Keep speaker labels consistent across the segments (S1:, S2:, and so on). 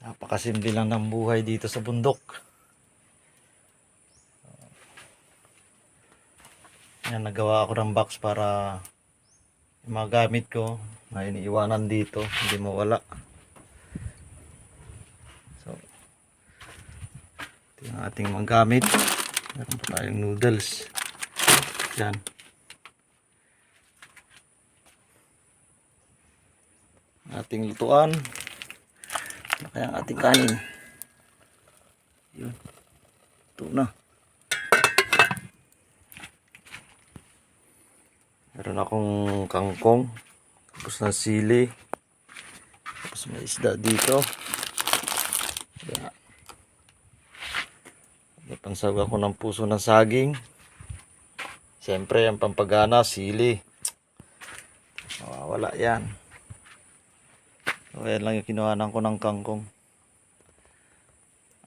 S1: Napakasimple lang ng buhay dito sa bundok. Yan, nagawa ako ng box para yung mga gamit ko na iniiwanan dito, hindi mawala. So, ito yung ating mga gamit. Meron pa tayong noodles. Yan. Ating lutuan. Ano kaya ang ating kanin? Yun. Ito na. Meron akong kangkong. Tapos na sili. Tapos may isda dito. Yan. Napansag ako ng puso ng saging. Siyempre, ang pampagana, sili. Wala yan. So, yan lang yung kinuhanan ko ng kangkong.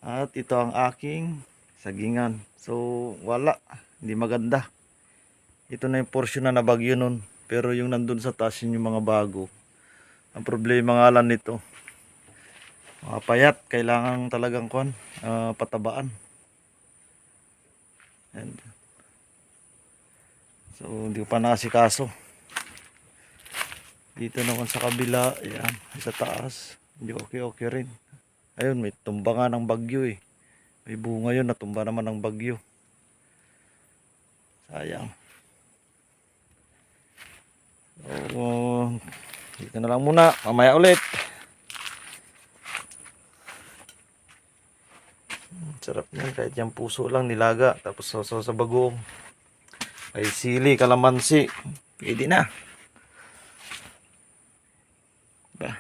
S1: At ito ang aking sagingan. So, wala. Hindi maganda. Ito na yung portion na nabagyo nun. Pero yung nandun sa taas, yun yung mga bago. Ang problema nga lang nito, mga payat, kailangan talagang patabaan. And, so, hindi ko pa nakasikaso. Dito naman sa kabila, ayan, sa taas, hindi okay rin. Ayun, may tumba nga ng bagyo eh. May bunga yun, natumba naman ng bagyo. Sayang. So, dito na lang muna. Mamaya ulit. Sarap yan. Kahit yung puso lang nilaga. Tapos sa bagoong. Ay sili, kalamansi. Pwede na. Ba?